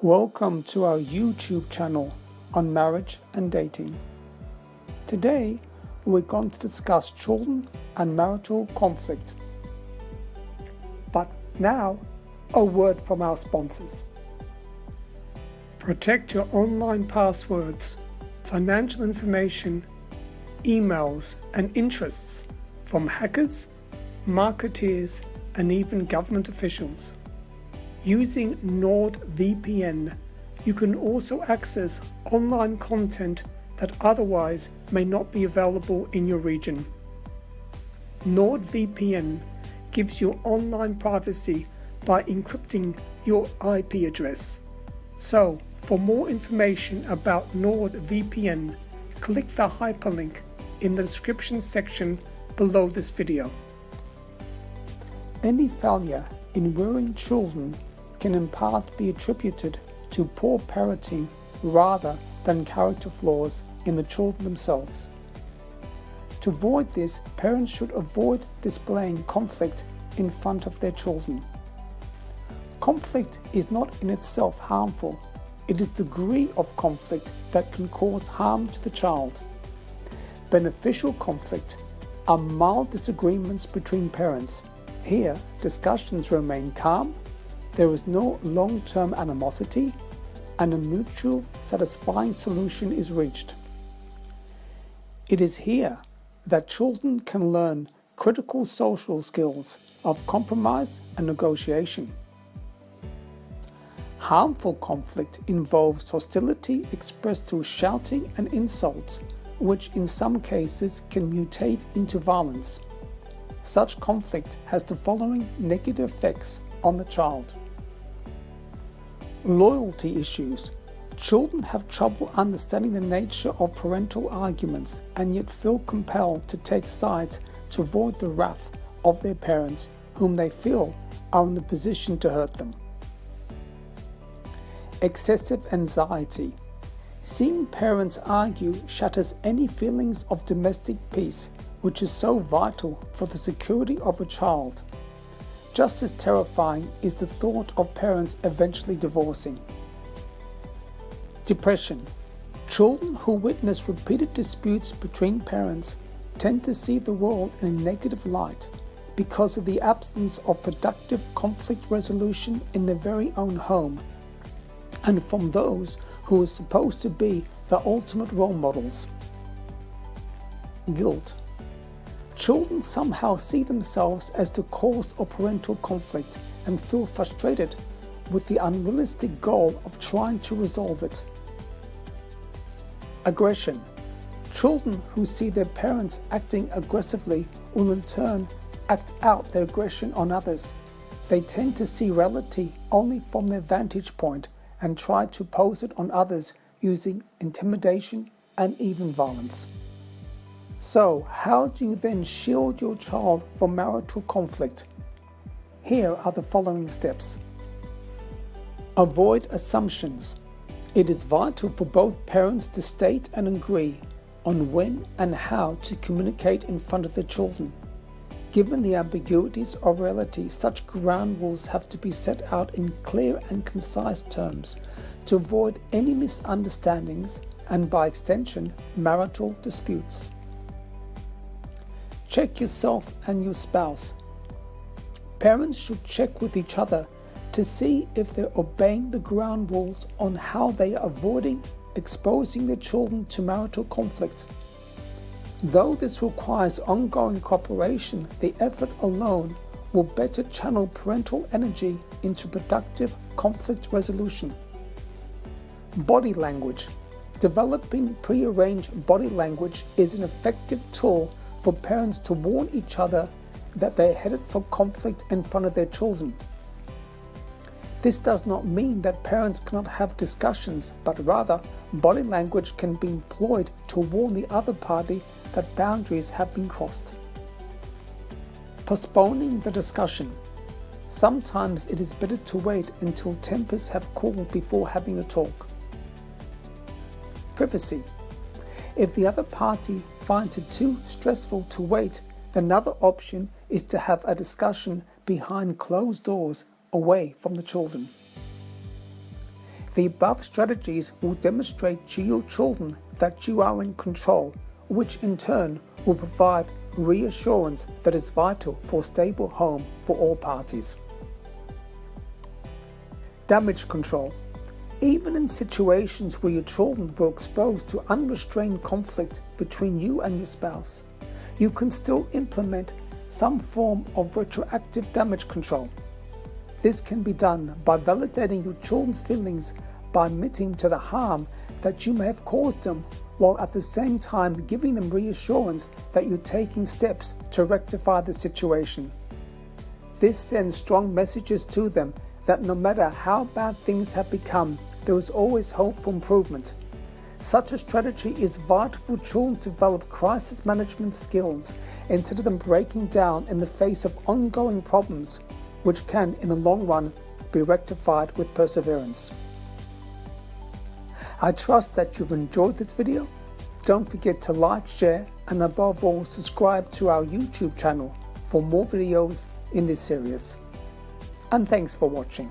Welcome to our YouTube channel on marriage and dating. Today, we're going to discuss children and marital conflict. But now, a word from our sponsors. Protect your online passwords, financial information, emails, and interests from hackers, marketeers, and even government officials. Using NordVPN, you can also access online content that otherwise may not be available in your region. NordVPN gives you online privacy by encrypting your IP address. So, for more information about NordVPN, click the hyperlink in the description section below this video. Any failure in rearing children can in part be attributed to poor parenting rather than character flaws in the children themselves. To avoid this, parents should avoid displaying conflict in front of their children. Conflict is not in itself harmful. It is the degree of conflict that can cause harm to the child. Beneficial conflict are mild disagreements between parents. Here, discussions remain calm, there is no long-term animosity, and a mutual, satisfying solution is reached. It is here that children can learn critical social skills of compromise and negotiation. Harmful conflict involves hostility expressed through shouting and insults, which in some cases can mutate into violence. Such conflict has the following negative effects on the child. Loyalty issues. Children have trouble understanding the nature of parental arguments and yet feel compelled to take sides to avoid the wrath of their parents, whom they feel are in the position to hurt them. Excessive anxiety. Seeing parents argue shatters any feelings of domestic peace, which is so vital for the security of a child. Just as terrifying is the thought of parents eventually divorcing. Depression. Children who witness repeated disputes between parents tend to see the world in a negative light because of the absence of productive conflict resolution in their very own home and from those who are supposed to be the ultimate role models. Guilt. Children somehow see themselves as the cause of parental conflict and feel frustrated with the unrealistic goal of trying to resolve it. Aggression. Children who see their parents acting aggressively will in turn act out their aggression on others. They tend to see reality only from their vantage point and try to pose it on others using intimidation and even violence. So, how do you then shield your child from marital conflict? Here are the following steps. Avoid assumptions. It is vital for both parents to state and agree on when and how to communicate in front of their children. Given the ambiguities of reality, such ground rules have to be set out in clear and concise terms to avoid any misunderstandings and, by extension, marital disputes. Check yourself and your spouse. Parents should check with each other to see if they're obeying the ground rules on how they are avoiding exposing their children to marital conflict. Though this requires ongoing cooperation, the effort alone will better channel parental energy into productive conflict resolution. Body language. Developing prearranged body language is an effective tool for parents to warn each other that they're headed for conflict in front of their children. This does not mean that parents cannot have discussions, but rather body language can be employed to warn the other party that boundaries have been crossed. Postponing the discussion. Sometimes it is better to wait until tempers have cooled before having a talk. Privacy. If the other party finds it too stressful to wait, another option is to have a discussion behind closed doors away from the children. The above strategies will demonstrate to your children that you are in control, which in turn will provide reassurance that is vital for a stable home for all parties. Damage control. Even in situations where your children were exposed to unrestrained conflict between you and your spouse, you can still implement some form of retroactive damage control. This can be done by validating your children's feelings by admitting to the harm that you may have caused them, while at the same time giving them reassurance that you're taking steps to rectify the situation. This sends strong messages to them that no matter how bad things have become, there is always hope for improvement. Such a strategy is vital for children to develop crisis management skills instead of them breaking down in the face of ongoing problems, which can, in the long run, be rectified with perseverance. I trust that you've enjoyed this video. Don't forget to like, share, and above all, subscribe to our YouTube channel for more videos in this series. And thanks for watching.